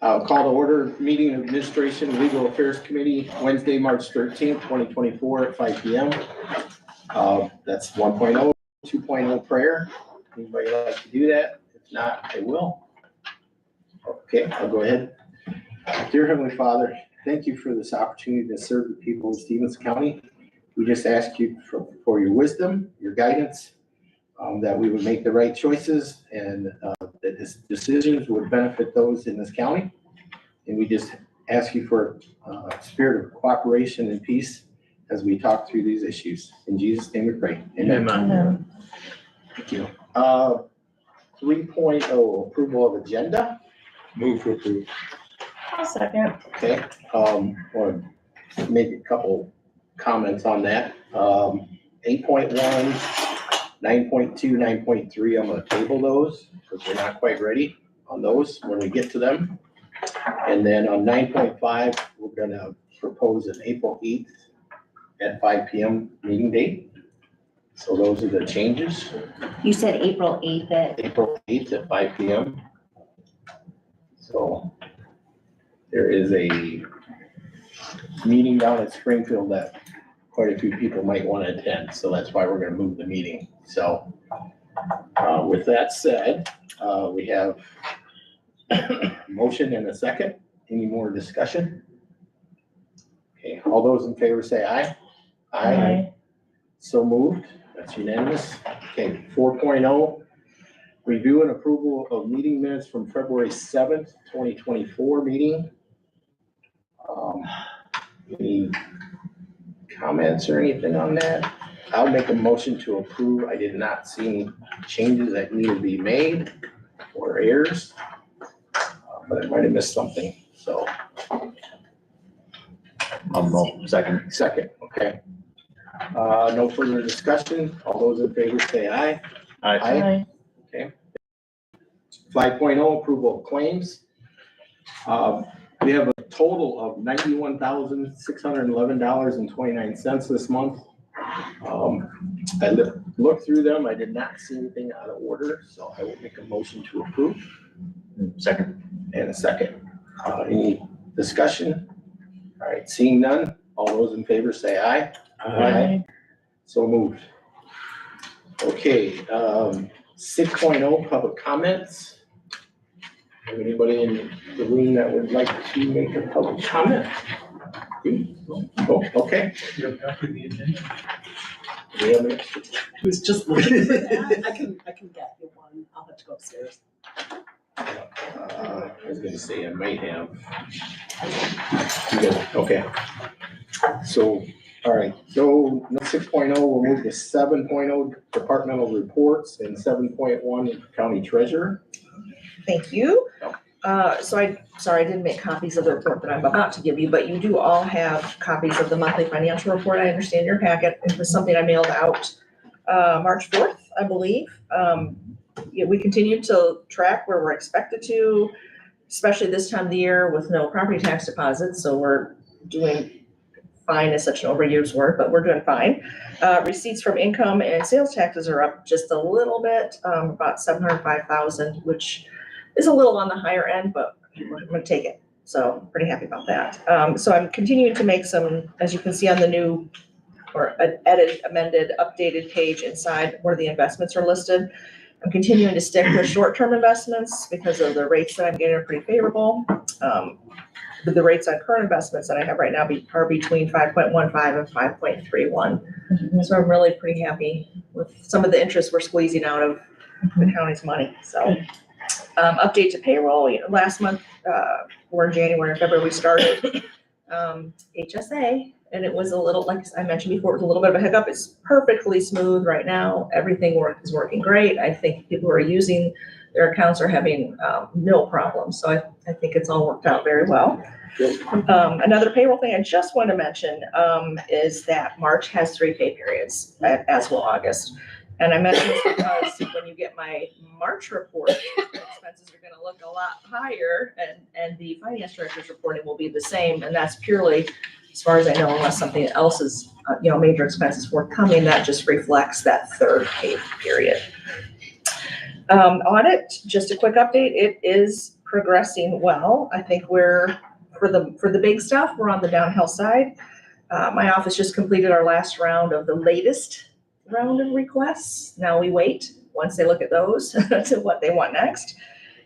I'll call to order meeting of Administration Legal Affairs Committee, Wednesday, March 13th, 2024 at 5 p.m. That's 1.0, 2.0 prayer. Anybody like to do that? If not, I will. Okay, I'll go ahead. Dear Heavenly Father, thank you for this opportunity to serve the people of Stephenson County. We just ask you for your wisdom, your guidance, that we would make the right choices and that his decisions would benefit those in this county. And we just ask you for a spirit of cooperation and peace as we talk through these issues. In Jesus' name we pray. Amen. Amen. Thank you. 3.0 approval of agenda. Move to approve. I'll second. Okay. Want to make a couple comments on that. 8.1. 9.2, 9.3, I'm going to table those because we're not quite ready on those when we get to them. And then on 9.5, we're going to propose an April 8th at 5 p.m. meeting date. So those are the changes. You said April 8th at? April 8th at 5 p.m. So there is a meeting down at Springfield that quite a few people might want to attend. So that's why we're going to move the meeting. So with that said, we have a motion and a second. Any more discussion? Okay, all those in favor say aye. Aye. So moved. That's unanimous. Okay, 4.0, review and approval of meeting minutes from February 7th, 2024 meeting. Any comments or anything on that? I'll make a motion to approve. I did not see any changes that need to be made or errors, but I might have missed something. So. Second, okay. No further discussion. All those in favor say aye. Aye. Okay. 5.0 approval of claims. We have a total of $91,611.29 this month. I looked through them. I did not see anything out of order, so I will make a motion to approve. Second. And a second. Any discussion? All right, seeing none. All those in favor say aye. Aye. So moved. Okay, 6.0 public comments. Have anybody in the room that would like to make a public comment? Oh, okay. You have to the agenda. Do we have an extra? I was just looking for that. I can get you one. I'll have to go upstairs. I was gonna say I might have. You got- Okay. So, all right, so 6.0, we'll move to 7.0 departmental reports and 7.1 county treasurer. Thank you. Sorry, I didn't make copies of the report that I'm about to give you, but you do all have copies of the monthly financial report. I understand your packet. It was something I mailed out March 4th, I believe. Yeah, we continue to track where we're expected to, especially this time of the year with no property tax deposits. So we're doing fine is such an overused word, but we're doing fine. Receipts from income and sales taxes are up just a little bit, about 705,000, which is a little on the higher end, but I'm gonna take it. So I'm pretty happy about that. So I'm continuing to make some, as you can see on the new or edited, amended, updated page inside where the investments are listed. I'm continuing to stick with short-term investments because of the rates that I'm getting are pretty favorable. But the rates on current investments that I have right now are between 5.15 and 5.31. So I'm really pretty happy with some of the interest we're squeezing out of the county's money. So update to payroll. Last month, or in January and February, we started HSA, and it was a little, like I mentioned before, it was a little bit of a hiccup. It's perfectly smooth right now. Everything is working great. I think people who are using their accounts are having no problems. So I think it's all worked out very well. Another payroll thing I just want to mention is that March has 3 pay periods, as will August. And I mention this because when you get my March report, expenses are going to look a lot higher, and the finance director's reporting will be the same. And that's purely, as far as I know, unless something else is, major expenses forthcoming, that just reflects that 3rd pay period. Audit, just a quick update. It is progressing well. I think we're, for the big stuff, we're on the downhill side. My office just completed our last round of the latest round of requests. Now we wait, once they look at those, to what they want next.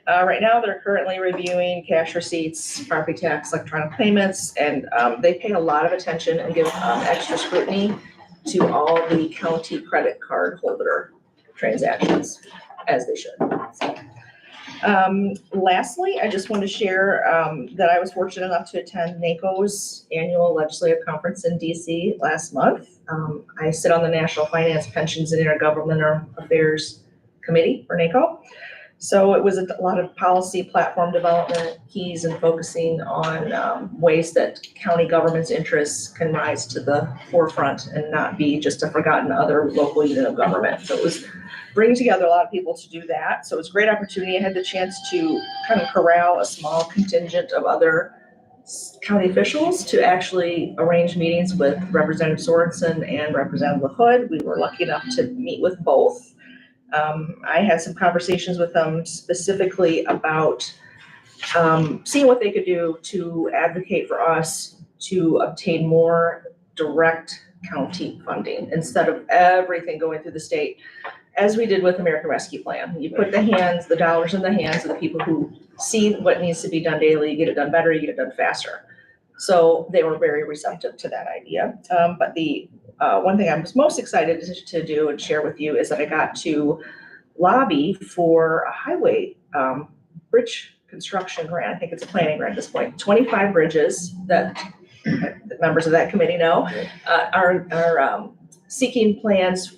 Right now, they're currently reviewing cash receipts, property tax, electronic payments, and they pay a lot of attention and give extra scrutiny to all the county credit card holder transactions, as they should. Lastly, I just want to share that I was fortunate enough to attend NACO's annual legislative conference in DC last month. I sit on the National Finance, Pensions, and Intergovernmental Affairs Committee for NACO. So it was a lot of policy platform development, keys, and focusing on ways that county government's interests can rise to the forefront and not be just a forgotten other local unit of government. So it was bringing together a lot of people to do that. So it was a great opportunity. I had the chance to kind of corral a small contingent of other county officials to actually arrange meetings with Representative Sorensen and Representative LaHood. We were lucky enough to meet with both. I had some conversations with them specifically about seeing what they could do to advocate for us to obtain more direct county funding instead of everything going through the state, as we did with American Rescue Plan. You put the dollars in the hands of the people who see what needs to be done daily, you get it done better, you get it done faster. So they were very receptive to that idea. But the one thing I was most excited to do and share with you is that I got to lobby for a highway bridge construction grant. I think it's a planning grant at this point. 25 bridges that the members of that committee know are seeking funds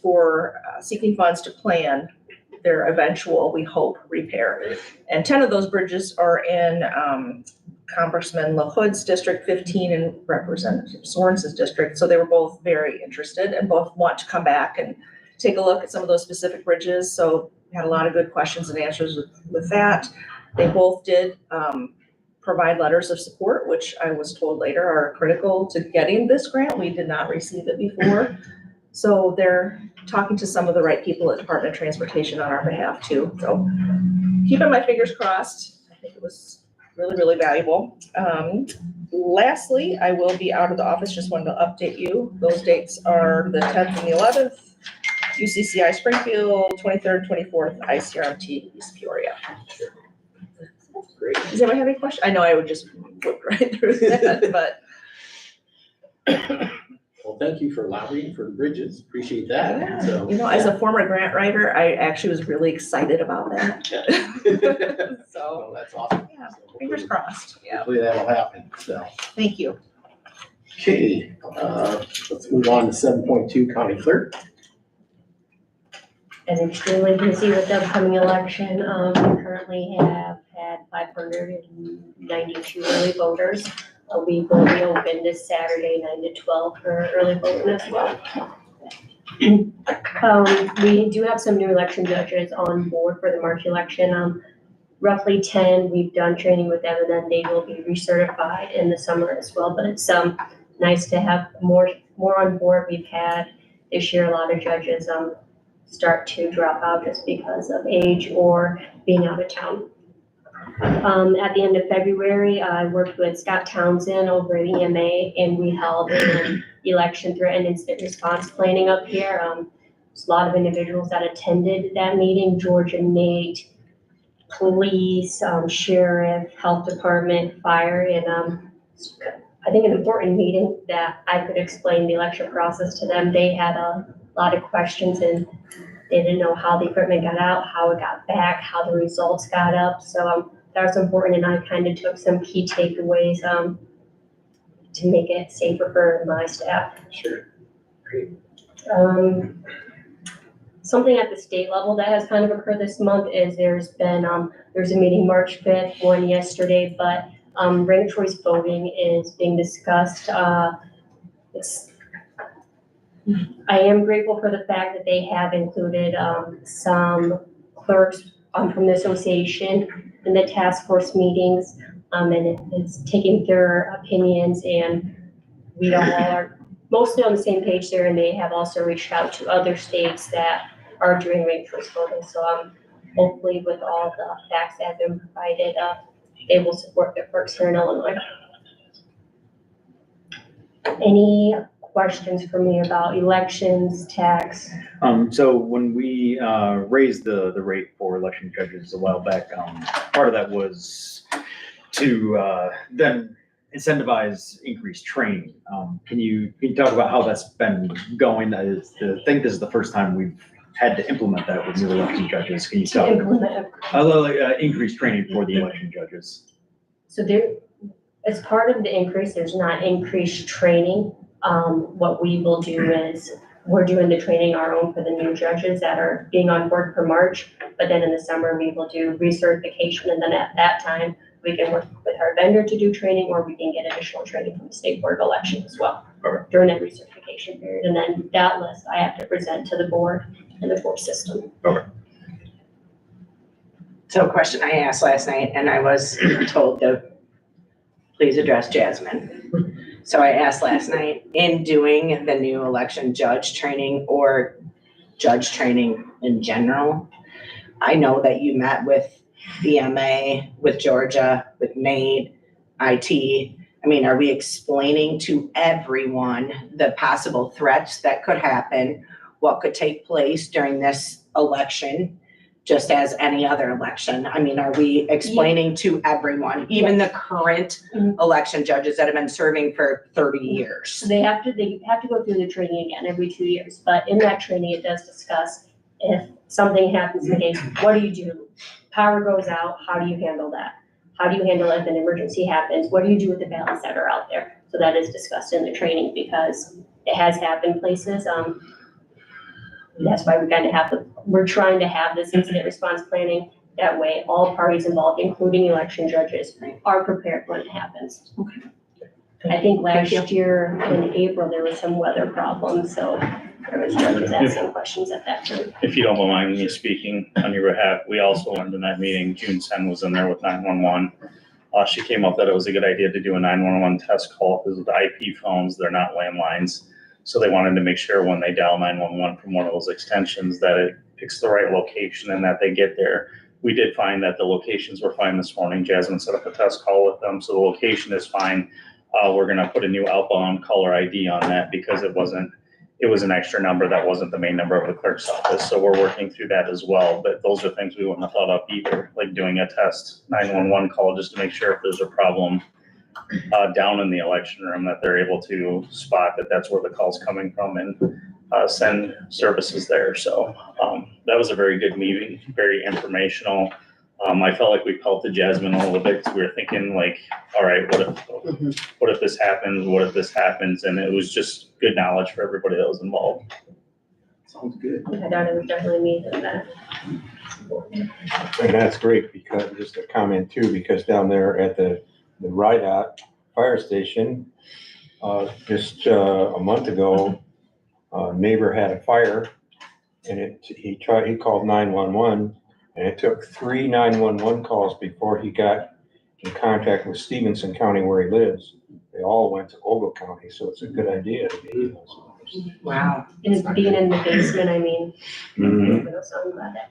to plan their eventual, we hope, repair. And 10 of those bridges are in Congressman LaHood's district, 15 in Representative Sorensen's district. So they were both very interested and both want to come back and take a look at some of those specific bridges. So we had a lot of good questions and answers with that. They both did provide letters of support, which I was told later are critical to getting this grant. We did not receive it before. So they're talking to some of the right people at Department of Transportation on our behalf too. So keeping my fingers crossed. I think it was really, really valuable. Lastly, I will be out of the office. Just wanted to update you. Those dates are the 10th and the 11th, UCCI Springfield, 23rd, 24th, ICRMT East Peoria. Great. Does anyone have any questions? I know I would just look right through that, but. Well, thank you for lobbying for bridges. Appreciate that. Yeah. So, You know, as a former grant writer, I actually was really excited about that. So, well, that's awesome. yeah, So fingers crossed. Yeah, hopefully that'll happen. So, thank you. okay, let's move on to 7.2 County Clerk. And extremely busy with the upcoming election. We currently have had 592 early voters. We will be open this Saturday, 9 to 12 for early voting as well. We do have some new election judges on board for the March election. Roughly 10, we've done training with them, and then they will be recertified in the summer as well. But it's nice to have more on board. We've had this year a lot of judges start to drop out just because of age or being out of town. At the end of February, I worked with Scott Townsend over at EMA, and we held an election threat and incident response planning up here. There's a lot of individuals that attended that meeting: George and Nate, police, sheriff, health department, fire, and I think an important meeting that I could explain the election process to them. They had a lot of questions and they didn't know how the equipment got out, how it got back, how the results got up. So that was important, and I kind of took some key takeaways to make it safer for my staff. Sure. Great. Something at the state level that has kind of occurred this month is there's a meeting March 5th, one yesterday, but ranked choice voting is being discussed. I am grateful for the fact that they have included some clerks from the association in the task force meetings, and it's taking their opinions, and we all are mostly on the same page there, and they have also reached out to other states that are doing ranked choice voting. So hopefully with all the facts that have been provided, they will support their clerks here in Illinois. Any questions for me about elections, tax? So when we raised the rate for election judges a while back, part of that was to then incentivize increased training. Can you talk about how that's been going? I think this is the first time we've had to implement that with new election judges. Can you To talk implement increased training for the election judges? So there, as part of the increase, there's not increased training. What we will do is, we're doing the training our own for the new judges that are being on board for March. But then in the summer, we will do recertification, and then at that time, we can work with our vendor to do training, or we can get additional training from the State Board of Elections as well. Okay. During that recertification period, and then that list I have to present to the board and the court system. So a question I asked last night, and I was told to please address Jasmine. So I asked last night, in doing the new election judge training or judge training in general, I know that you met with BMA, with Georgia, with MAID, IT. I mean, are we explaining to everyone the possible threats that could happen, what could take place during this election, just as any other election? I mean, are we explaining to everyone, even the current election judges that have been serving for 30 years? So they have to go through the training again every 2 years, but in that training, it does discuss if something happens in the case, what do you do? Power goes out, how do you handle that? How do you handle if an emergency happens? What do you do with the ballots that are out there? So that is discussed in the training because it has happened places. That's why we're trying to have this incident response planning. That way, all parties involved, including election judges, are prepared when it happens. I think last year in April, there was some weather problems, so there was judges asking questions at that time. If you don't mind me speaking on your behalf, we also learned in that meeting, June Sen was in there with 911. She came up that it was a good idea to do a 911 test call because with the IP phones, they're not landlines. So they wanted to make sure when they dial 911 from one of those extensions that it picks the right location and that they get there. We did find that the locations were fine this morning. Jasmine set up a test call with them, so the location is fine. We're gonna put a new outbound caller ID on that because it was an extra number that wasn't the main number of the clerk's office. So we're working through that as well. But those are things we wouldn't have thought of either, like doing a test 911 call just to make sure if there's a problem down in the election room that they're able to spot that that's where the call's coming from and send services there. So that was a very good meeting, very informational. I felt like we pelted Jasmine a little bit because we were thinking like, all right, what if this happens? What if this happens? And it was just good knowledge for everybody that was involved. Sounds good. I thought it was definitely me than that. And that's great because, just a comment too, because down there at the Rydot Fire Station, just a month ago, a neighbor had a fire and he called 911 and it took 3 911 calls before he got in contact with Stephenson County where he lives. They all went to Ogle County, so it's a good idea to get those numbers. Wow. And being in the basement, I mean, Mhm. so I'm glad that.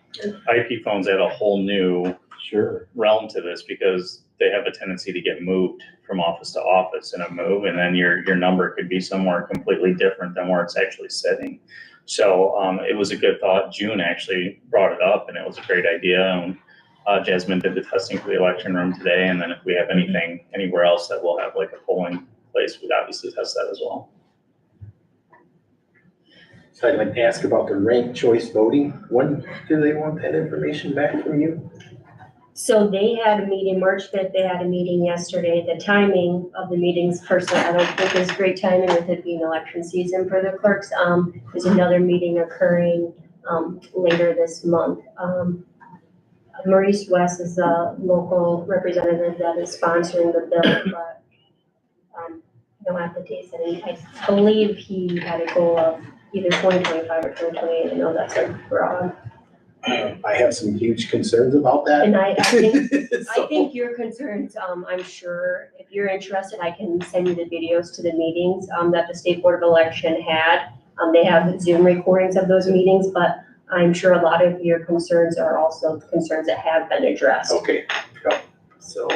IP phones add a whole new Sure. realm to this because they have a tendency to get moved from office to office in a move, and then your number could be somewhere completely different than where it's actually sitting. So it was a good thought. June actually brought it up, and it was a great idea. And Jasmine did the testing for the election room today, and then if we have anything anywhere else that we'll have like a polling place, we'd obviously test that as well. So I'd like to ask about the ranked choice voting. When do they want that information back from you? So they had a meeting, March 5th, they had a meeting yesterday. The timing of the meetings, personally, I don't think is great timing with it being election season for the clerks. There's another meeting occurring later this month. Maurice West is a local representative that is sponsoring the bill, but I don't have the dates. I believe he had a goal of either 2025 or 2028. I know that's a broad. I have some huge concerns about that. And I think So- I think your concerns, I'm sure, if you're interested, I can send you the videos to the meetings, that the State Board of Election had. They have Zoom recordings of those meetings, but I'm sure a lot of your concerns are also concerns that have been addressed. Okay, so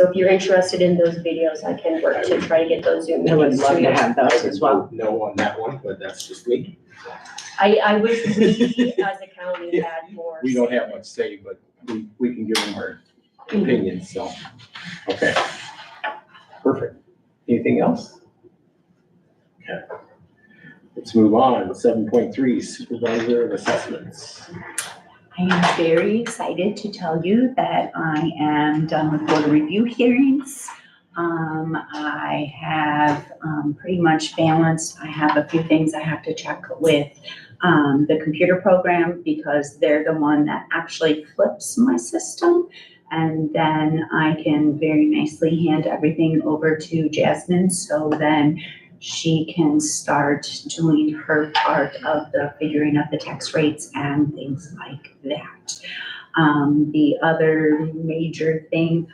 So if you're interested in those videos, I can work to try to get those Zoom I would meetings love to to you. have those as well. No on that one, but that's just me. I wish we as a county had more. We don't have much say, but we can give them our opinions, so, okay. Perfect. Anything else? Okay. Let's move on. 7.3 Supervisor of Assessments. I am very excited to tell you that I am done with board review hearings. I have pretty much balanced. I have a few things I have to check with the computer program because they're the one that actually flips my system. And then I can very nicely hand everything over to Jasmine so then she can start doing her part of the figuring of the tax rates and things like that. The other major thing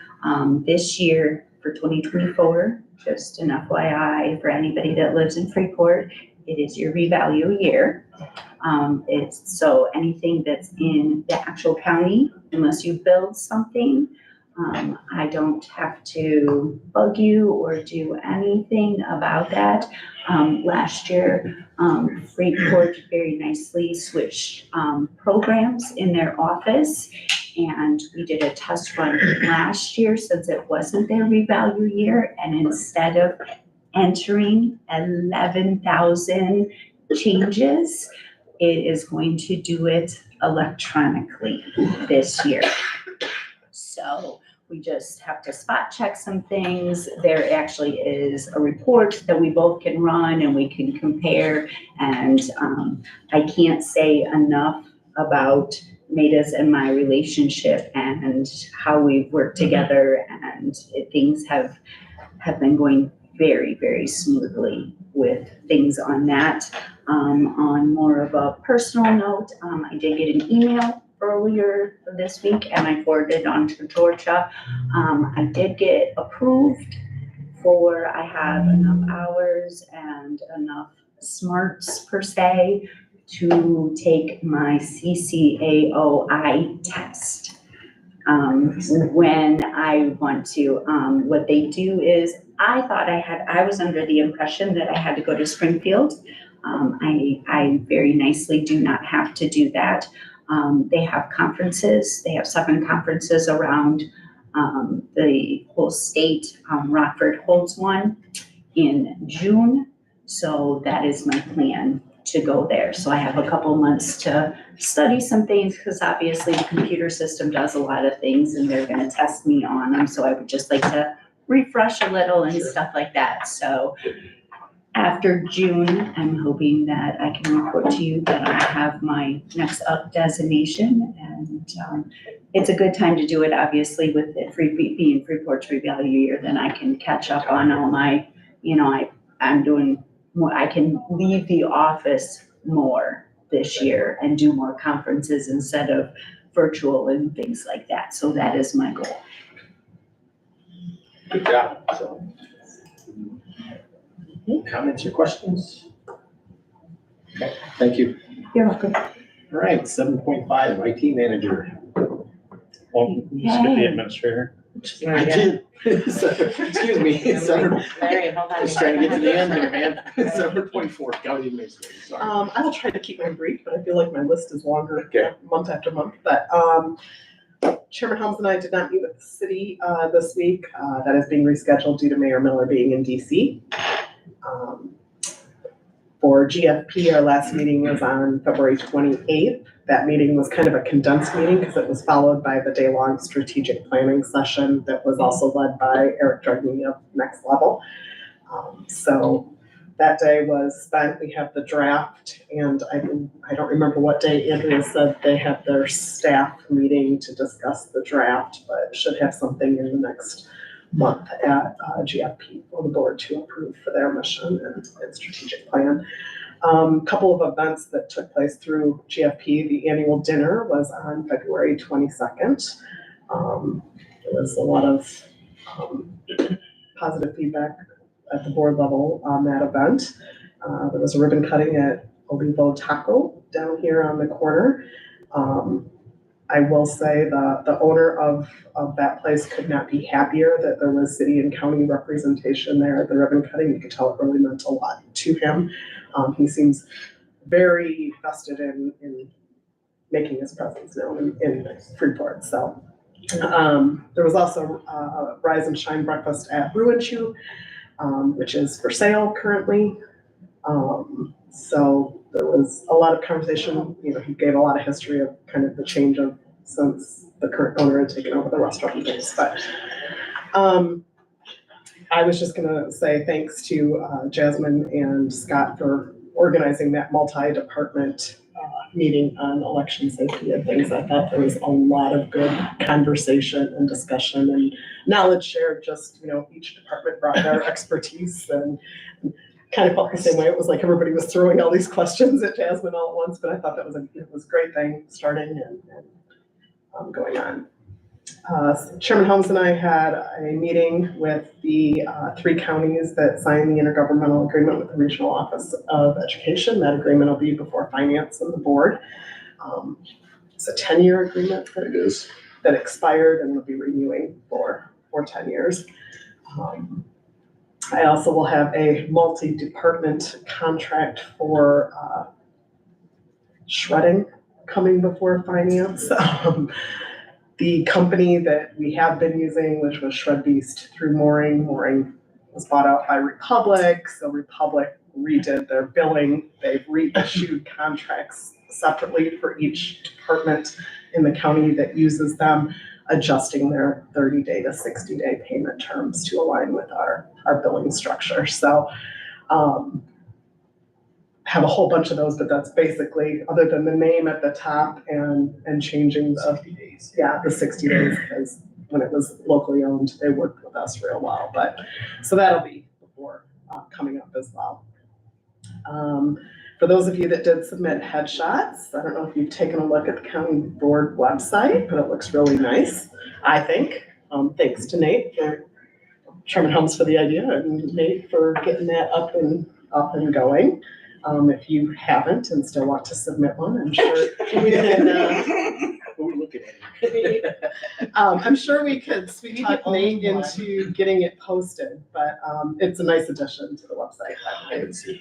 this year for 2024, just an FYI for anybody that lives in Freeport, it is your revalue year. It's so anything that's in the actual county, unless you build something, I don't have to bug you or do anything about that. Last year, Freeport very nicely switched programs in their office. And we did a test run last year since it wasn't their revalue year. And instead of entering 11,000 changes, it is going to do it electronically this year. So we just have to spot check some things. There actually is a report that we both can run and we can compare. And I can't say enough about Maida's and my relationship and how we've worked together, and things have been going very, very smoothly with things on that. On more of a personal note, I did get an email earlier this week and I forwarded it on to Georgia. I did get approved for, I have enough hours and enough smarts per se to take my CCAOI test. When I want to, what they do is, I thought I was under the impression that I had to go to Springfield. I very nicely do not have to do that. They have conferences, they have 7 conferences around the whole state. Rockford holds one in June, so that is my plan to go there. So I have a couple months to study some things because obviously the computer system does a lot of things and they're gonna test me on them. So I would just like to refresh a little and stuff like that. So after June, I'm hoping that I can report to you that I have my next up designation, and it's a good time to do it, obviously, with it being Freeport's revalue year. Then I can catch up on all my, I'm doing more, I can leave the office more this year and do more conferences instead of virtual and things like that. So that is my goal. Good job. So, comments or questions? Okay, thank you. You're welcome. All right, 7.5 IT Manager. Well, let's get the administrator. I did. Excuse me. Larry, hold on. Just trying to get to the end here, man. 7.4 County Administrator, sorry. I will try to keep mine brief, but I feel like my list is longer Okay. month after month. But Chairman Helms and I did not meet with the city this week. That is being rescheduled due to Mayor Miller being in DC. For GFP, our last meeting was on February 28th. That meeting was kind of a condensed meeting because it was followed by the day-long strategic planning session that was also led by Eric Drugny of Next Level. So that day was spent. We have the draft, and I don't remember what day Andrea said they have their staff meeting to discuss the draft, but should have something in the next month at GFP for the board to approve for their mission and strategic plan. Couple of events that took place through GFP. The annual dinner was on February 22nd. There was a lot of positive feedback at the board level on that event. There was a ribbon cutting at Olivo Taco down here on the corner. I will say the owner of that place could not be happier that there was city and county representation there at the ribbon cutting. You could tell it really meant a lot to him. He seems very vested in making his presence known in Freeport. So there was also a Rise and Shine breakfast at Brew and Chew, which is for sale currently. So there was a lot of conversation. You know, he gave a lot of history of kind of the change of since the current owner had taken over the restaurant place. But I was just gonna say thanks to Jasmine and Scott for organizing that multi-department meeting on election safety and things like that. There was a lot of good conversation and discussion and knowledge shared. Just, you know, each department brought their expertise and kind of felt the same way. It was like everybody was throwing all these questions at Jasmine all at once, but I thought that was a great thing starting and going on. Chairman Holmes and I had a meeting with the 3 counties that signed the intergovernmental agreement with the Regional Office of Education. That agreement will be before Finance and the board. It's a 10-year agreement that, It is. that expired and will be renewing for 10 years. I also will have a multi-department contract for shredding coming before Finance. The company that we have been using, which was Shred Beast through Mooring was bought out by Republic, so Republic redid their billing. They've reissued contracts separately for each department in the county that uses them, adjusting their 30-day to 60-day payment terms to align with our billing structure. So have a whole bunch of those, but that's basically, other than the name at the top and changing the 60 days. Yeah, the 60 days, because when it was locally owned, they worked with us real well. But so that'll be before coming up as well. For those of you that did submit headshots, I don't know if you've taken a look at the county board website, but it looks really nice, I think. Thanks to Nate, Chairman Helms, for the idea, and Nate for getting that up and going. If you haven't and still want to submit one, I'm sure we can. I'm sure we could sweet talk Nate into getting it posted, but it's a nice addition to the website. I can see.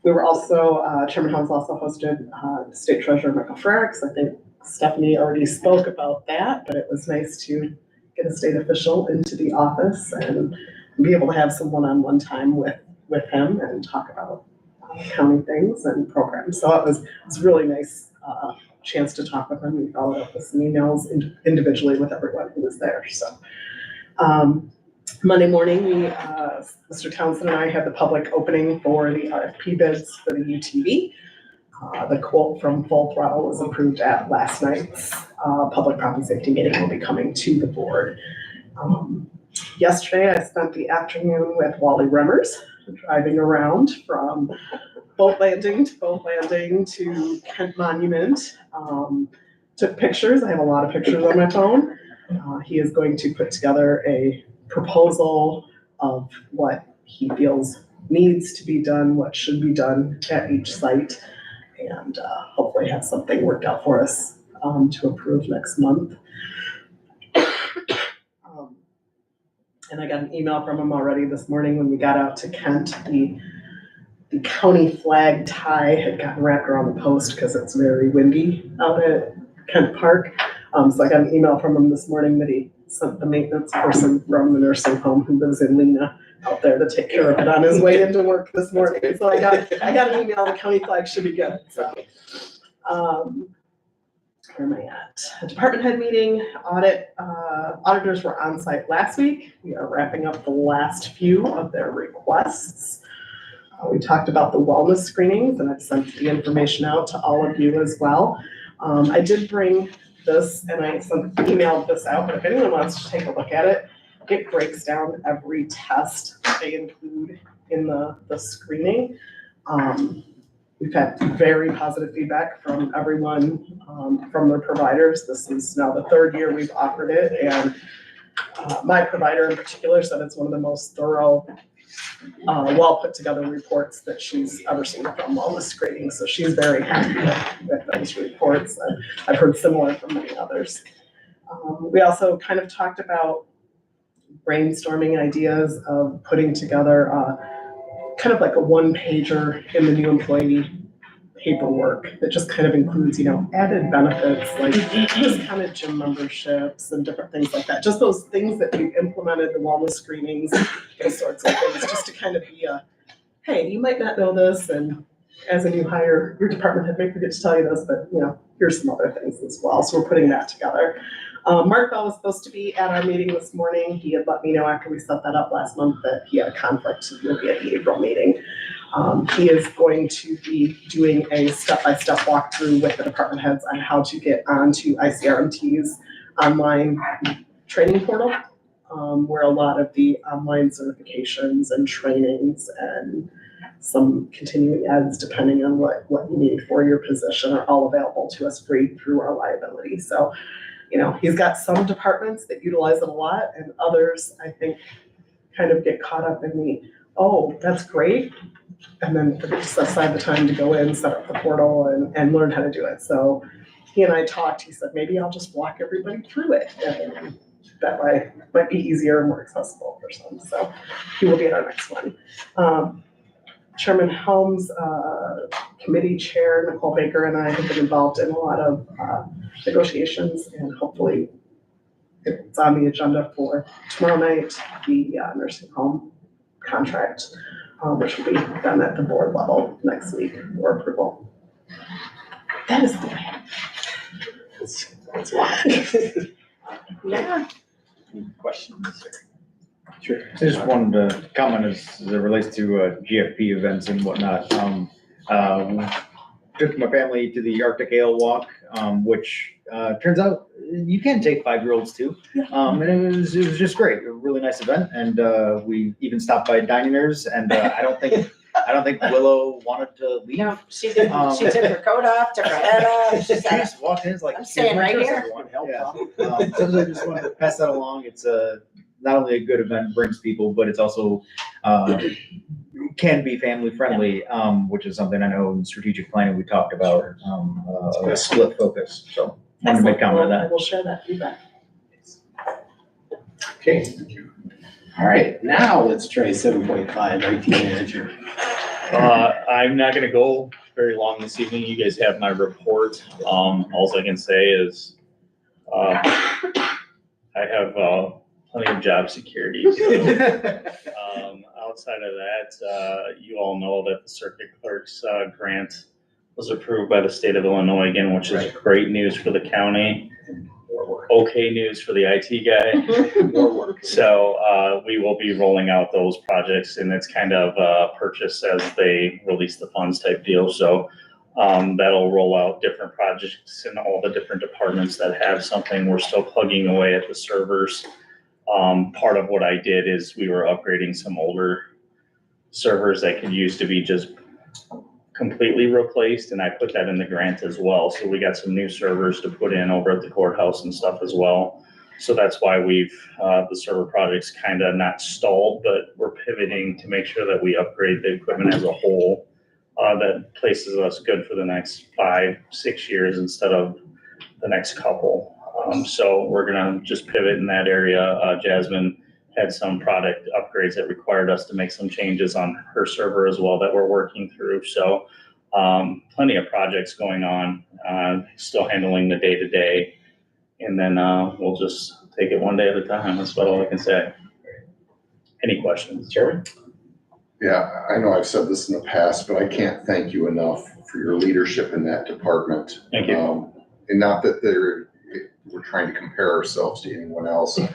We were also, Chairman Helms also hosted State Treasurer Michael Frericks. I think Stephanie already spoke about that, but it was nice to get a state official into the office and be able to have some one-on-one time with him and talk about county things and programs. So it was really nice chance to talk with him. We followed up with some emails individually with everyone who was there. So Monday morning, Mr. Townsend and I had the public opening for the RFP bids for the UTV. The quote from Full Throttle was approved at last night's public property safety meeting. Will be coming to the board. Yesterday, I spent the afternoon with Wally Remmers, driving around from boat landing to Kent Monument. Took pictures. I have a lot of pictures on my phone. He is going to put together a proposal of what he feels needs to be done, what should be done at each site, and hopefully have something worked out for us to approve next month. And I got an email from him already this morning when we got out to Kent. The county flag tie had gotten wrapped around the post because it's very windy out at Kent Park. So I got an email from him this morning that he sent the maintenance person from the nursing home who lives in Lena out there to take care of it on his way into work this morning. So I got an email, the county flag should be good. So where am I at? A department head meeting, auditors were on site last week. We are wrapping up the last few of their requests. We talked about the wellness screenings, and I've sent the information out to all of you as well. I did bring this, and I emailed this out, but if anyone wants to take a look at it, it breaks down every test they include in the screening. We've had very positive feedback from everyone, from their providers. This is now the 3rd year we've offered it, and my provider in particular said it's one of the most thorough well put together reports that she's ever seen from wellness screening. So she's very happy with those reports. And I've heard similar from many others. We also kind of talked about brainstorming ideas of putting together kind of like a one pager in the new employee paperwork that just kind of includes, added benefits like discounted gym memberships and different things like that. Just those things that we've implemented, the wellness screenings, those sorts of things, just to kind of be hey, you might not know this, and as a new hire, your department head may forget to tell you this, but here's some other things as well. So we're putting that together. Mark Bell was supposed to be at our meeting this morning. He had let me know after we set that up last month that he had a conflict, so he'll be at the April meeting. He is going to be doing a step-by-step walkthrough with the department heads on how to get onto ICRMT's online training portal, where a lot of the online certifications and trainings and some continuing eds, depending on what you need for your position, are all available to us free through our liability. So, he's got some departments that utilize it a lot, and others, I think, kind of get caught up in the, oh, that's great, and then forget to set aside the time to go in, set up the portal, and learn how to do it. So he and I talked. He said, maybe I'll just walk everybody through it, and that way might be easier and more accessible for some. So he will be at our next one. Chairman Helms, committee chair Nicole Baker, and I have been involved in a lot of negotiations, and hopefully it's on the agenda for tomorrow night, the nursing home contract, which will be done at the board level next week for approval. That is the plan. That's a lot. Yeah. Any questions? Sure. I just wanted to comment as it relates to GFP events and whatnot. Took my family to the Arctic Ale Walk, which turns out you can take 5-year-olds too. And it was just great. A really nice event, and we even stopped by Diners, and I don't think Willow wanted to leave. No, she took her coat off, took her hat off, she She said, just walked in, it's like, I'm staying right "Here's here." everyone." Yeah. So I just wanted to pass that along. It's not only a good event, brings people, but it's also can be family friendly, which is something I know in strategic planning we talked about, a split focus. So wanted to make comment on I that. will share that feedback. Okay. All right, now let's try 7.5 IT manager. I'm not gonna go very long this evening. You guys have my report. All I can say is, I have, plenty of job security. Outside of that, you all know that the circuit clerk's, grant was approved by the state of Illinois again, which is great news for the county. Okay news for the IT guy. More work. So, we will be rolling out those projects, and it's kind of a purchase as they release the funds type deal. So, that'll roll out different projects in all the different departments that have something. We're still plugging away at the servers. Part of what I did is we were upgrading some older servers that could use to be just completely replaced, and I put that in the grant as well. So we got some new servers to put in over at the courthouse and stuff as well. So that's why we've, the server project's kind of not stalled, but we're pivoting to make sure that we upgrade the equipment as a whole. That places us good for the next 5-6 years instead of the next couple. So we're gonna just pivot in that area. Jasmine had some product upgrades that required us to make some changes on her server as well that we're working through. So plenty of projects going on, still handling the day-to-day. And then we'll just take it one day at a time. That's about all I can say. Any questions? Chairman? Yeah, I know I've said this in the past, but I can't thank you enough for your leadership in that department. Thank you. And not that we're trying to compare ourselves to anyone else. I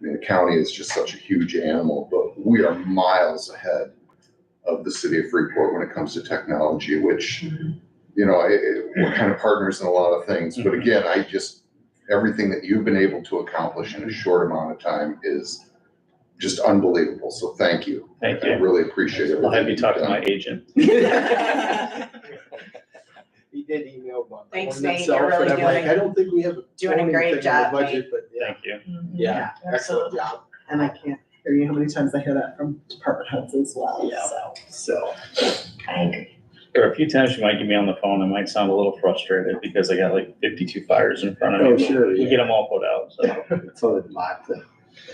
mean, the county is just such a huge animal, but we are miles ahead of the city of Freeport when it comes to technology, which, we're kind of partners in a lot of things. But again, everything that you've been able to accomplish in a short amount of time is just unbelievable. So thank you. Thank I you. really appreciate it. I'll have you talk to my agent. He did email about that Thanks, one Nate. himself, You're really and I'm like, doing- I don't think we have doing a thrown great anything in the job, budget, but yeah, Thank you. yeah, excellent job. And I can't hearing how many times I hear that from department heads as well, Yeah. so. I agree. There are a few times you might get me on the phone, I might sound a little frustrated because I got like 52 fires in front of me. Oh, sure, We yeah. get them all put out, so. So there's a lot that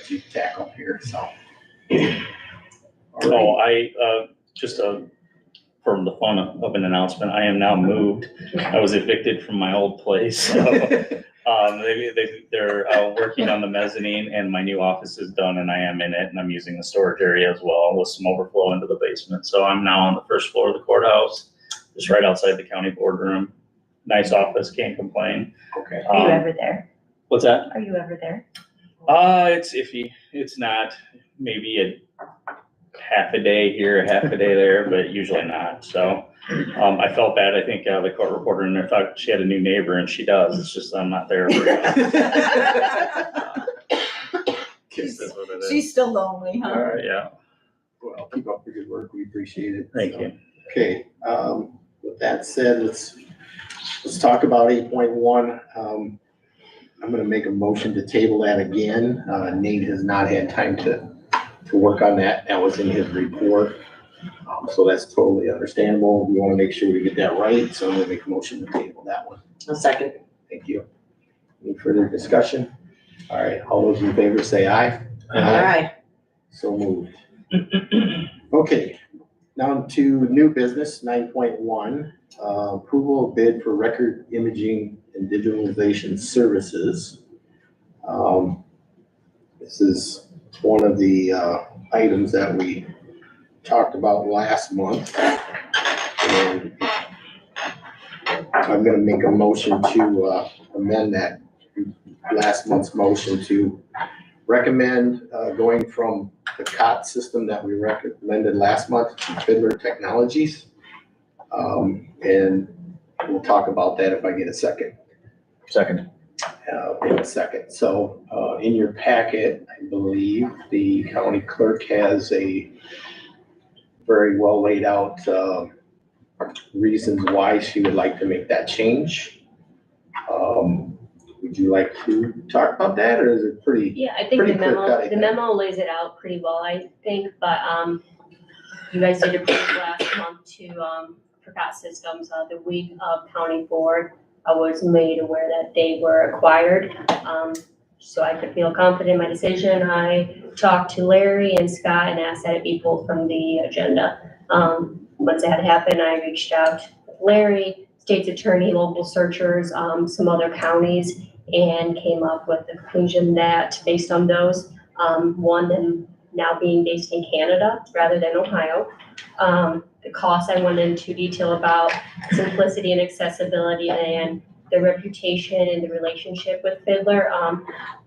you tackle here, so. All Oh, right. just from the fun of an announcement, I am now moved. I was evicted from my old place, so, they're working on the mezzanine and my new office is done and I am in it and I'm using the storage area as well with some overflow into the basement. So I'm now on the first floor of the courthouse, just right outside the county boardroom. Nice office, can't complain. Okay. Are you ever there? What's that? Are you ever there? It's iffy. It's not, maybe a half a day here, half a day there, but usually not. So, I felt bad. I think, the court reporter in there thought she had a new neighbor and she does. It's just I'm not there. That's what it is. She's still lonely, All huh? right, yeah. Well, keep up the good work. We appreciate it. Thank So, you. Okay, with that said, let's talk about 8.1. I'm gonna make a motion to table that again. Nate has not had time to work on that. That was in his report. So that's totally understandable. We wanna make sure we get that right, so I'm gonna make a motion to table that one. A second. Thank you. Any further discussion? All right, all those in favor say aye. Aye. So moved. Okay, now to new business, 9.1, approval of bid for record imaging and digitalization services. This is one of the items that we talked about last month. And I'm gonna make a motion to amend that last month's motion to recommend going from the COT system that we recommended last month to Fiddler Technologies. And we'll talk about that if I get a second. Second. In a second. So, in your packet, I believe the county clerk has a very well laid out, reasons why she would like to make that change. Would you like to talk about that, or is it pretty? Yeah, I think Pretty the clear cut, I memo, the think. memo lays it out pretty well, I think, but, you guys did approve last month to, for COT systems, the week of county board, I was made aware that they were acquired. So I could feel confident in my decision. I talked to Larry and Scott and asked that it be pulled from the agenda. Once that happened, I reached out to Larry, state's attorney, local searchers, some other counties, and came up with the conclusion that based on those, one, them now being based in Canada rather than Ohio, the cost I went into detail about simplicity and accessibility and the reputation and the relationship with Fiddler,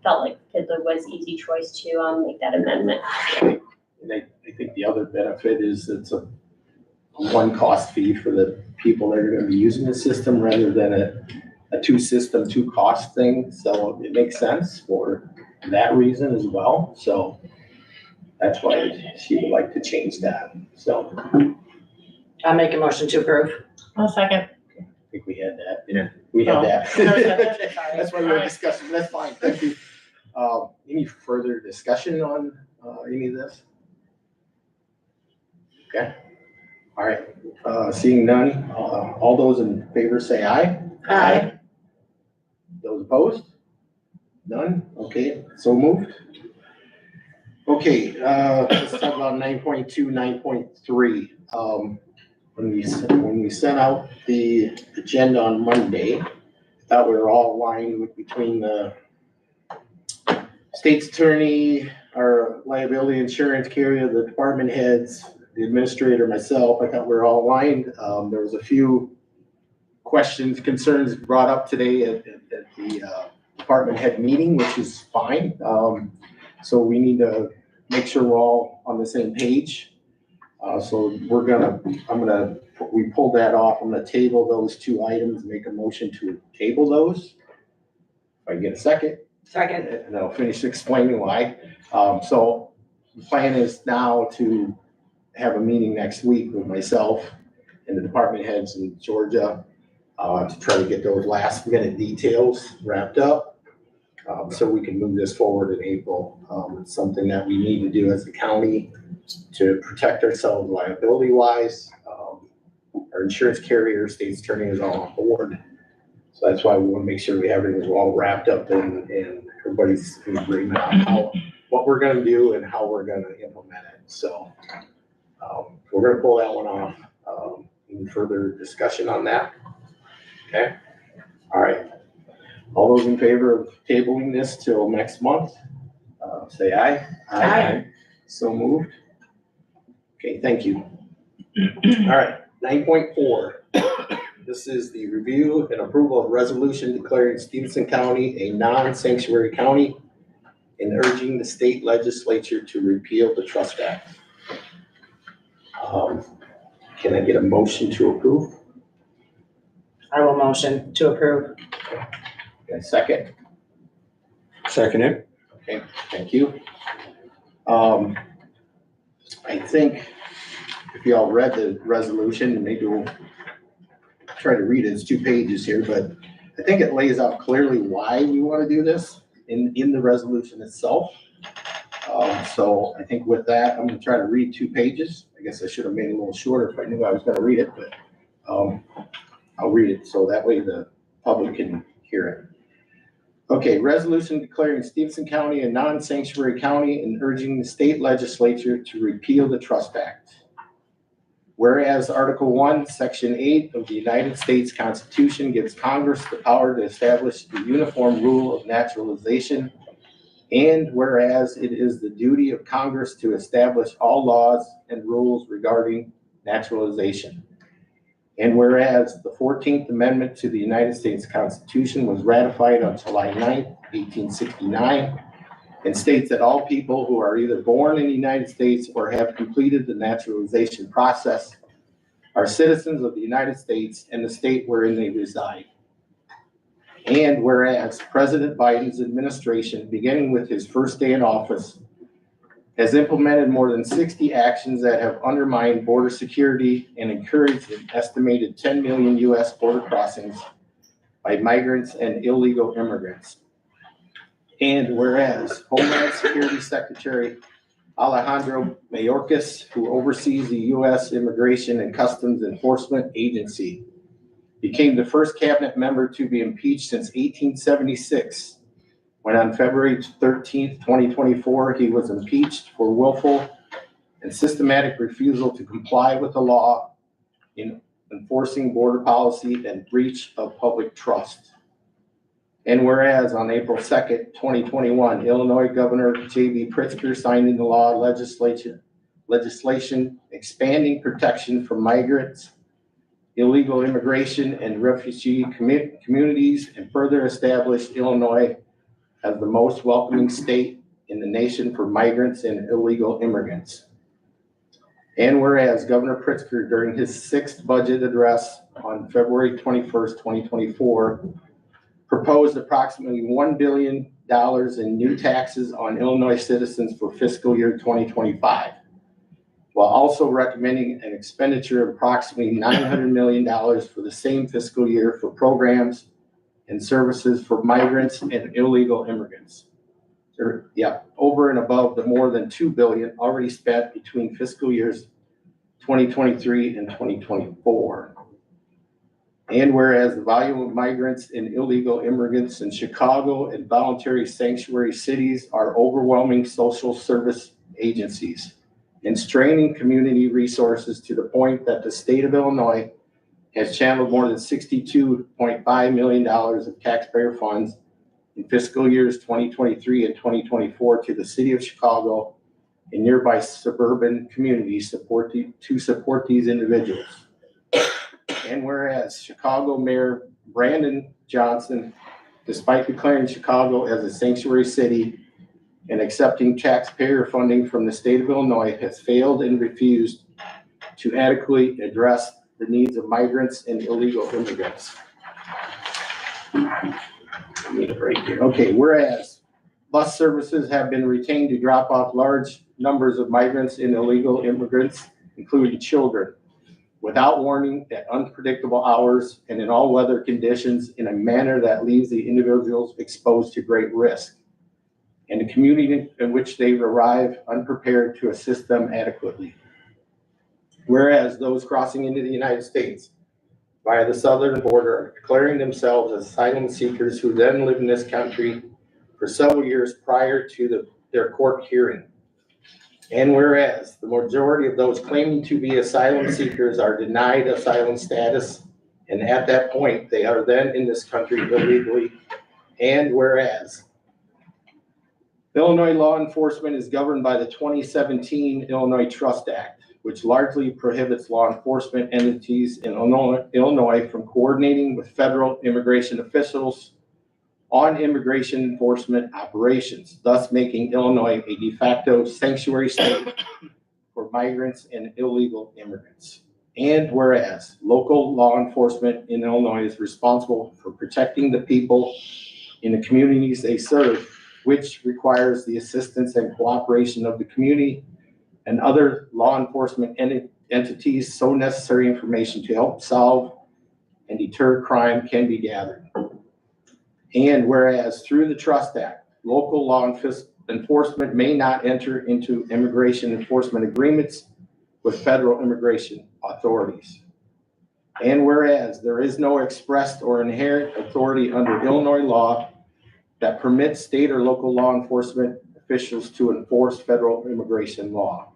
felt like Fiddler was easy choice to, make that amendment. And I think the other benefit is it's a one cost fee for the people that are gonna be using the system rather than a two system, two cost thing. So it makes sense for that reason as well. So that's why she would like to change that. So I'll make a motion to approve. I'll second. I think we had that. Yeah. We had Oh. that. Sorry. That's why we were discussing. That's fine. Thank you. Any further discussion on, any of this? Okay. All right. Seeing none, all those in favor say aye. Aye. Those opposed? None? Okay, so moved. Okay, let's talk about 9.2, 9.3. When we sent out the agenda on Monday, I thought we were all aligned with between the state's attorney, our liability insurance carrier, the department heads, the administrator, myself. I thought we were all aligned. There was a few questions, concerns brought up today at the department head meeting, which is fine. So we need to make sure we're all on the same page. So we pulled that off. I'm gonna table those two items, make a motion to table those. If I get a second, Second. and I'll finish explaining why. So the plan is now to have a meeting next week with myself and the department heads in Georgia, to try to get those last minute details wrapped up. so we can move this forward in April. It's something that we need to do as a county to protect ourselves liability wise. Our insurance carrier, state's attorney is all on board. So that's why we want to make sure we have everything all wrapped up and everybody's in agreement on what we're gonna do and how we're gonna implement it. So we're gonna pull that one off. Any further discussion on that? Okay, all right. All those in favor of tabling this till next month, say aye. Aye. So moved. Okay, thank you. All right, 9.4. This is the review and approval of resolution declaring Stephenson County a non-sanctuary county and urging the state legislature to repeal the Trust Act. Can I get a motion to approve? I will motion to approve. Okay, second. Second it. Okay, thank you. I think if you all read the resolution, maybe we'll try to read it. It's 2 pages here, but I think it lays out clearly why we want to do this in the resolution itself. So I think with that, I'm gonna try to read 2 pages. I guess I should have made it a little shorter if I knew I was gonna read it, but I'll read it so that way the public can hear it. Okay, resolution declaring Stephenson County a non-sanctuary county and urging the state legislature to repeal the Trust Act. Whereas Article 1, Section 8 of the United States Constitution gives Congress the power to establish the uniform rule of naturalization, and whereas it is the duty of Congress to establish all laws and rules regarding naturalization. And whereas the 14th Amendment to the United States Constitution was ratified on July 9th, 1869, and states that all people who are either born in the United States or have completed the naturalization process are citizens of the United States and the state wherein they reside. And whereas President Biden's administration, beginning with his first day in office, has implemented more than 60 actions that have undermined border security and encouraged an estimated 10 million U.S. border crossings by migrants and illegal immigrants. And whereas Homeland Security Secretary Alejandro Mayorkas, who oversees the U.S. Immigration and Customs Enforcement Agency, became the first cabinet member to be impeached since 1876, when on February 13th, 2024, he was impeached for willful and systematic refusal to comply with the law in enforcing border policy and breach of public trust. And whereas on April 2nd, 2021, Illinois Governor J.B. Pritzker signed into law legislation expanding protection for migrants, illegal immigration, and refugee communities, and further established Illinois as the most welcoming state in the nation for migrants and illegal immigrants. And whereas Governor Pritzker, during his 6th budget address on February 21st, 2024, proposed approximately $1 billion in new taxes on Illinois citizens for fiscal year 2025, while also recommending an expenditure of approximately $900 million for the same fiscal year for programs and services for migrants and illegal immigrants. Over and above the more than $2 billion already spent between fiscal years 2023 and 2024. And whereas the volume of migrants and illegal immigrants in Chicago and voluntary sanctuary cities are overwhelming social service agencies and straining community resources to the point that the state of Illinois has channeled more than $62.5 million of taxpayer funds in fiscal years 2023 and 2024 to the city of Chicago and nearby suburban communities to support these individuals. And whereas Chicago Mayor Brandon Johnson, despite declaring Chicago as a sanctuary city and accepting taxpayer funding from the state of Illinois, has failed and refused to adequately address the needs of migrants and illegal immigrants. I need a break here. Okay, whereas bus services have been retained to drop off large numbers of migrants and illegal immigrants, including children. without warning at unpredictable hours and in all weather conditions in a manner that leaves the individuals exposed to great risk, and the community in which they arrive unprepared to assist them adequately. Whereas those crossing into the United States via the southern border are declaring themselves as asylum seekers who then live in this country for several years prior to their court hearing. And whereas the majority of those claiming to be asylum seekers are denied asylum status, and at that point, they are then in this country illegally. And whereas Illinois law enforcement is governed by the 2017 Illinois Trust Act, which largely prohibits law enforcement entities in Illinois from coordinating with federal immigration officials on immigration enforcement operations, thus making Illinois a de facto sanctuary state for migrants and illegal immigrants. And whereas local law enforcement in Illinois is responsible for protecting the people in the communities they serve, which requires the assistance and cooperation of the community and other law enforcement entities, so necessary information to help solve and deter crime can be gathered. And whereas through the Trust Act, local law enforcement may not enter into immigration enforcement agreements with federal immigration authorities. And whereas there is no expressed or inherent authority under Illinois law that permits state or local law enforcement officials to enforce federal immigration law.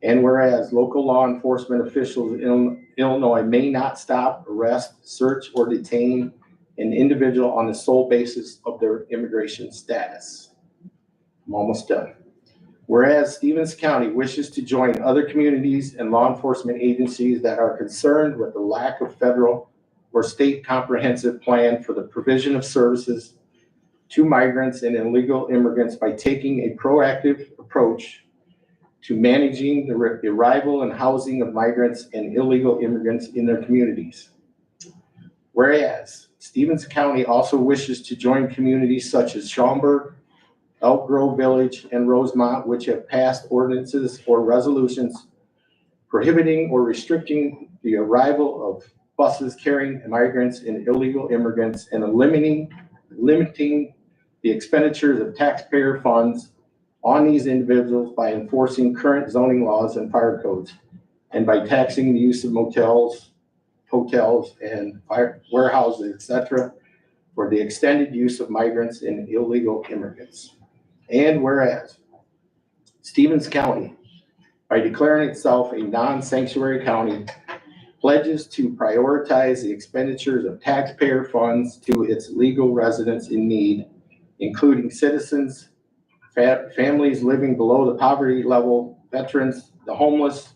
And whereas local law enforcement officials in Illinois may not stop, arrest, search, or detain an individual on the sole basis of their immigration status. I'm almost done. Whereas Stevens County wishes to join other communities and law enforcement agencies that are concerned with the lack of federal or state comprehensive plan for the provision of services to migrants and illegal immigrants by taking a proactive approach to managing the arrival and housing of migrants and illegal immigrants in their communities. Whereas Stevens County also wishes to join communities such as Schaumburg, Elk Grove Village, and Rosemont, which have passed ordinances or resolutions prohibiting or restricting the arrival of buses carrying migrants and illegal immigrants and limiting the expenditures of taxpayer funds on these individuals by enforcing current zoning laws and fire codes, and by taxing the use of motels, hotels, and warehouses, etc., for the extended use of migrants and illegal immigrants. And whereas Stevens County, by declaring itself a non-sanctuary county, pledges to prioritize the expenditures of taxpayer funds to its legal residents in need, including citizens, families living below the poverty level, veterans, the homeless,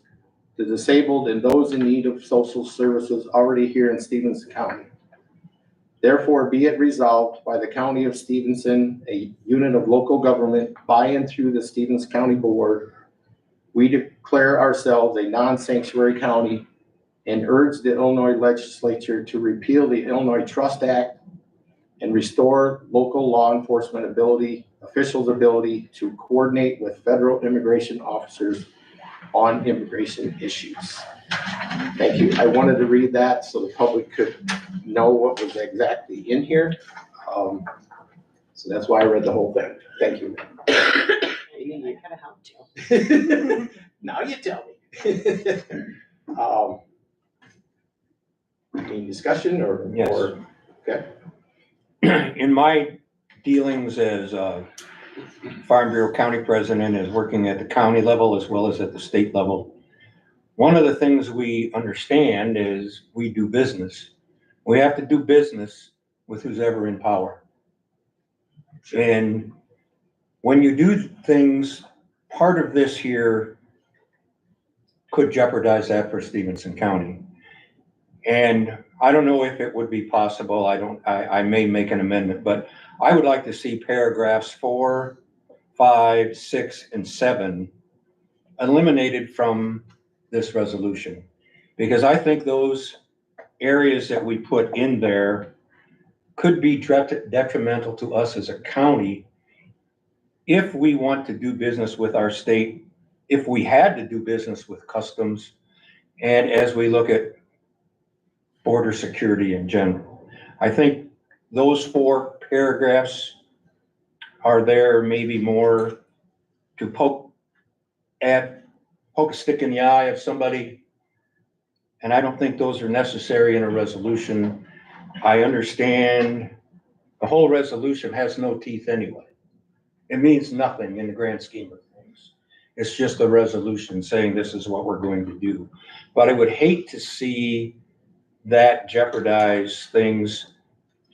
the disabled, and those in need of social services already here in Stevens County. Therefore, be it resolved by the County of Stephenson, a unit of local government by and through the Stevens County Board, we declare ourselves a non-sanctuary county and urge the Illinois legislature to repeal the Illinois Trust Act and restore local law enforcement officials' ability to coordinate with federal immigration officers on immigration issues. Thank you. I wanted to read that so the public could know what was exactly in here. So that's why I read the whole thing. Thank you. I could have helped you. Now you tell me. Any discussion or? Yes. Okay. In my dealings as Farm Bureau County President, as working at the county level as well as at the state level, one of the things we understand is we do business. We have to do business with who's ever in power. And when you do things, part of this here could jeopardize that for Stephenson County. And I don't know if it would be possible. I may make an amendment, but I would like to see paragraphs 4, 5, 6, and 7 eliminated from this resolution. Because I think those areas that we put in there could be detrimental to us as a county if we want to do business with our state, if we had to do business with customs, and as we look at border security in general. I think those 4 paragraphs are there maybe more to poke a stick in the eye of somebody. And I don't think those are necessary in a resolution. I understand the whole resolution has no teeth anyway. It means nothing in the grand scheme of things. It's just a resolution saying this is what we're going to do. But I would hate to see that jeopardize things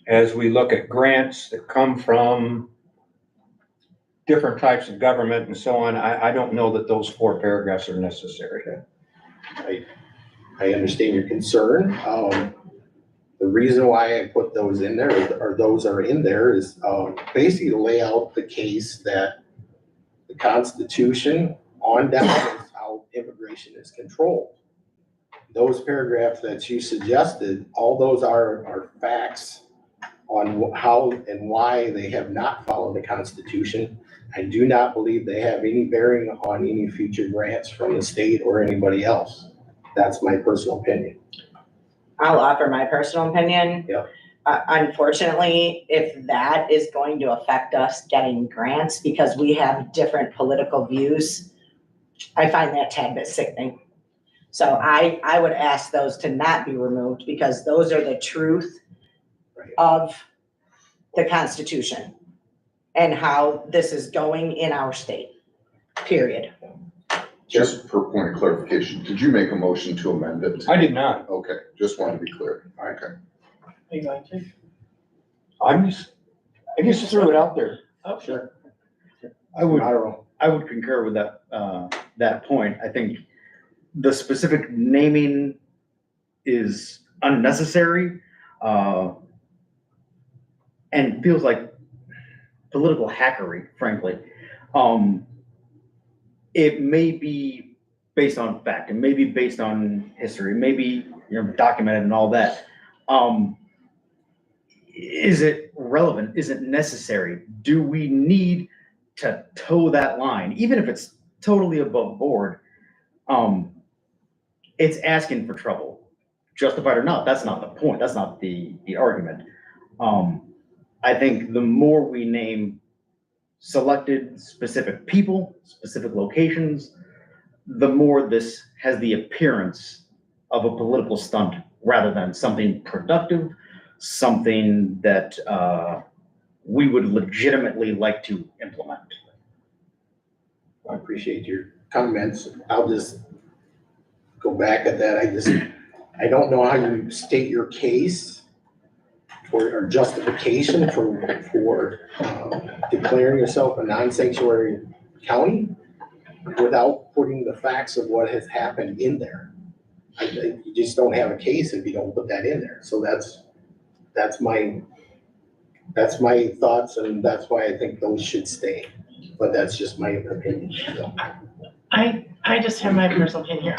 as we look at grants that come from different types of government and so on. I don't know that those 4 paragraphs are necessary. I understand your concern. The reason why I put those in there, or those are in there, is basically to lay out the case that the Constitution on down is how immigration is controlled. Those paragraphs that you suggested, all those are facts on how and why they have not followed the Constitution. I do not believe they have any bearing on any future grants from the state or anybody else. That's my personal opinion. I'll offer my personal opinion. Yep. Unfortunately, if that is going to affect us getting grants because we have different political views, I find that tad bit sickening. So I would ask those to not be removed because those are the truth of the Constitution and how this is going in our state, period. Just for point of clarification, did you make a motion to amend it? I did not. Okay, just wanted to be clear. Okay. Are you going to? I just threw it out there. Oh, Sure. I would, Tomorrow. I would concur with that, that point. I think the specific naming is unnecessary, and feels like political hackery, frankly. It may be based on fact, it may be based on history, maybe, documented and all that. Is it relevant? Is it necessary? Do we need to toe that line? Even if it's totally above board, it's asking for trouble. Justified or not, that's not the point. That's not the argument. I think the more we name selected specific people, specific locations, the more this has the appearance of a political stunt rather than something productive, something that we would legitimately like to implement. I appreciate your comments. I'll just go back at that. I don't know how you state your case or justification for declaring yourself a non-sanctuary county without putting the facts of what has happened in there. You just don't have a case if you don't put that in there. So that's my thoughts, and that's why I think those should stay. But that's just my opinion. So. I just have my personal opinion here.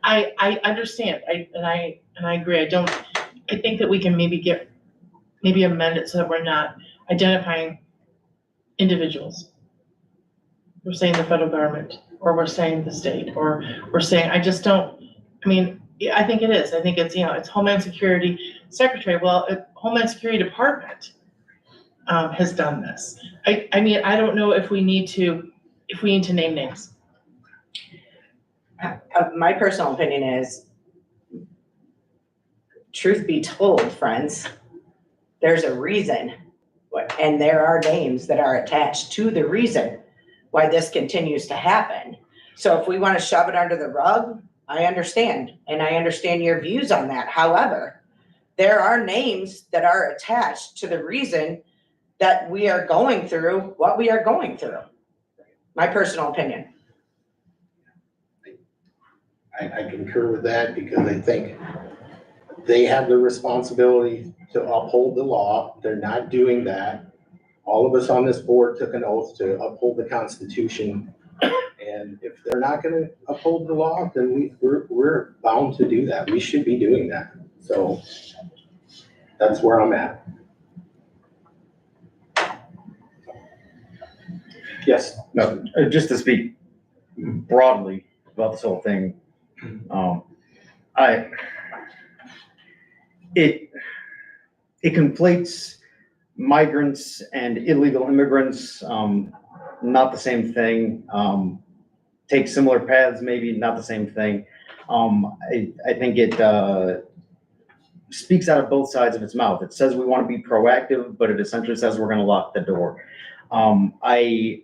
I understand, and I agree. I think that we can maybe amend it so that we're not identifying individuals. We're saying the federal government, or we're saying the state, or we're saying, I think it is. I think it's, it's Homeland Security Secretary. Well, Homeland Security Department has done this. I don't know if we need to name names. My personal opinion is, truth be told, friends, there's a reason, and there are names that are attached to the reason why this continues to happen. So if we want to shove it under the rug, I understand, and I understand your views on that. However, there are names that are attached to the reason that we are going through what we are going through. My personal opinion. I concur with that because I think they have the responsibility to uphold the law. They're not doing that. All of us on this board took an oath to uphold the Constitution. And if they're not going to uphold the law, then we're bound to do that. We should be doing that. So that's where I'm at. Yes. No, just to speak broadly, about this whole thing. It conflates migrants and illegal immigrants, not the same thing. Take similar paths, maybe not the same thing. I think it speaks out of both sides of its mouth. It says we want to be proactive, but it essentially says we're going to lock the door. I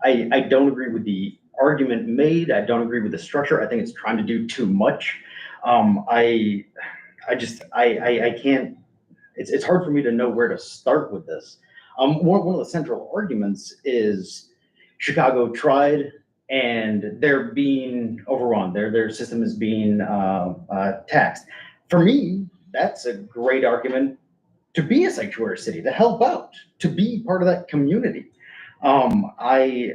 don't agree with the argument made. I don't agree with the structure. I think it's trying to do too much. I can't. It's hard for me to know where to start with this. One of the central arguments is Chicago tried and they're being overrun. Their system is being taxed. For me, that's a great argument to be a sanctuary city, to help out, to be part of that community. I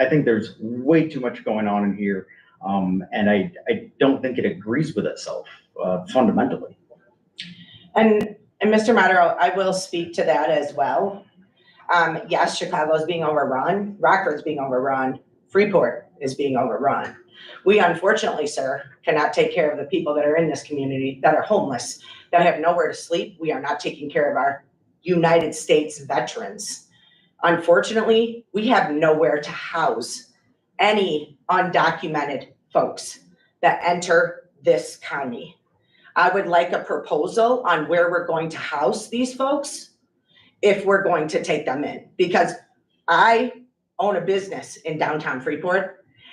think there's way too much going on in here, and I don't think it agrees with itself fundamentally. And Mr. Modero, I will speak to that as well. Yes, Chicago's being overrun, Rockford's being overrun, Freeport is being overrun. We unfortunately, sir, cannot take care of the people that are in this community that are homeless, that have nowhere to sleep. We are not taking care of our United States veterans. Unfortunately, we have nowhere to house any undocumented folks that enter this county. I would like a proposal on where we're going to house these folks if we're going to take them in, because I own a business in downtown Freeport,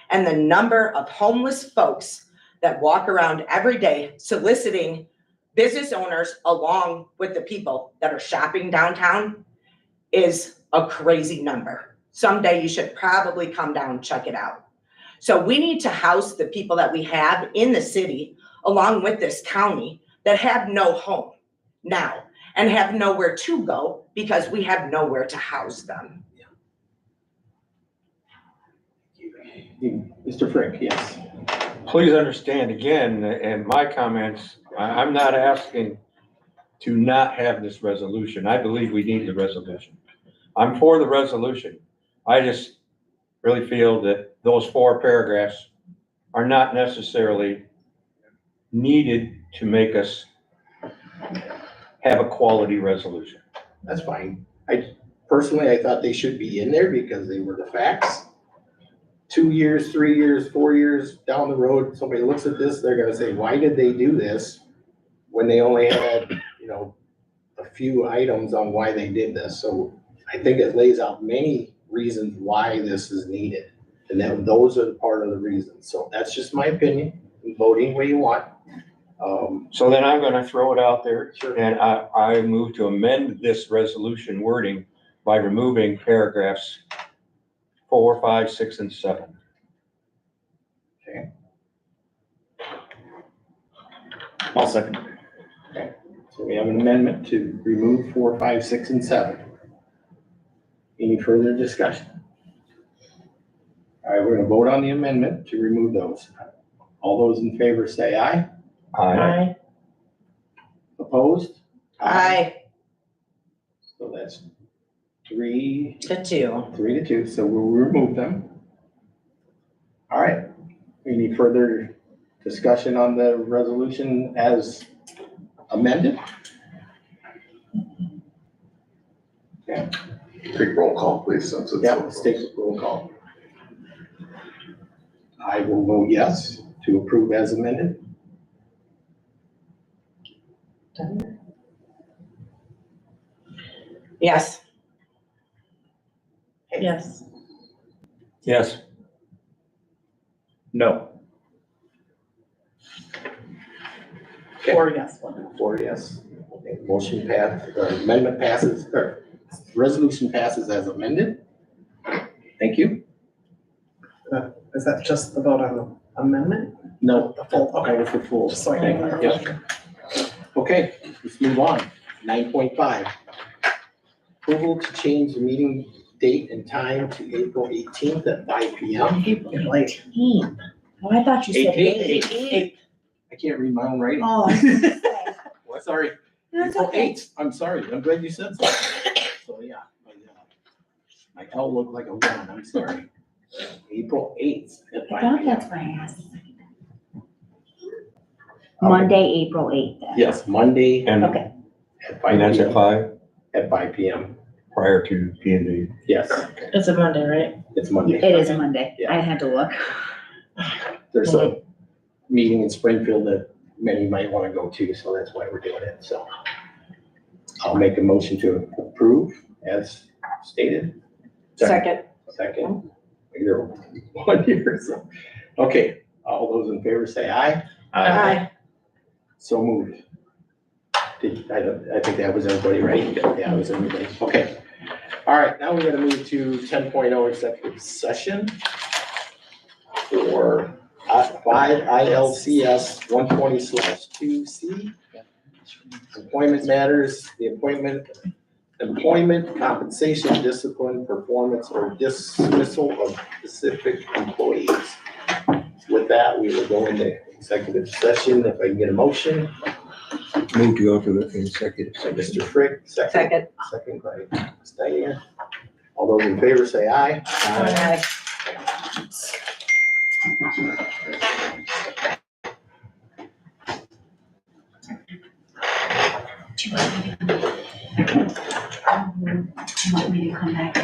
and the number of homeless folks that walk around every day soliciting business owners along with the people that are shopping downtown is a crazy number. Someday you should probably come down and check it out. So we need to house the people that we have in the city along with this county that have no home now and have nowhere to go because we have nowhere to house them. Mr. Frick, yes. Please understand, again, in my comments, I'm not asking to not have this resolution. I believe we need the resolution. I'm for the resolution. I just really feel that those 4 paragraphs are not necessarily needed to make us have a quality resolution. That's fine. Personally, I thought they should be in there because they were the facts. 2 years, 3 years, 4 years down the road, somebody looks at this, they're gonna say, why did they do this? When they only had, a few items on why they did this. So I think it lays out many reasons why this is needed. And then those are part of the reasons. So that's just my opinion. Vote any way you want. So then I'm gonna throw it out there. Sure. And I move to amend this resolution wording by removing paragraphs 4, 5, 6, and 7. Okay. I'll second. So we have an amendment to remove 4, 5, 6, and 7. Any further discussion? All right, we're gonna vote on the amendment to remove those. All those in favor say aye. Aye. Opposed? Aye, So that's 3 to 2. 3 to 2, so we'll remove them. All right, any further discussion on the resolution as amended? Okay, Take roll call, please, since it's. yeah, let's take a roll call. I will vote yes to approve as amended. Yes. Yes. Yes. No. Okay. 4 yes, 1 no. 4 yes. Okay, motion passed, or amendment passes, or resolution passes as amended. Thank you. Is that just the vote on the amendment? No, The full, that was the full. Just so I can clarify. Yep. Okay, let's move on. 9.5. Approval to change the meeting date and time to April 18th at 5 p.m. You're late. Oh, I thought you said 18th. eight. I can't read my own writing. Oh, I was gonna say. Sorry. That's April okay. 8th. I'm sorry. I'm glad you said so. So, yeah. My L looked like a 1. I'm sorry. April 8th at I 5 thought p.m. that's why I asked. Monday, April 8th then. Yes, Monday And, Okay. at 5 and that's at p.m. 5 At 5 p.m. prior to P and D. Yes, It's a Monday, right? it's Monday. It is a Monday. Yeah. I had to look. There's a meeting in Springfield that many might want to go to, so that's why we're doing it, so. I'll make a motion to approve as stated. Second. Second, either one here, so. Okay, all those in favor say aye. Aye. So moved. I think that was everybody, right? Yeah, it was everybody. Okay. All right, now we're gonna move to 10.0 executive session for 5 ILCS 120/2C. Employment matters, the employment, compensation, discipline, performance, or dismissal of specific employees. With that, we will go into executive session. If I can get a motion. Move to go to the executive session. Mr. Frick, second. Second by Ms. Diane. All those in favor say aye. Aye. Do you want me to come back?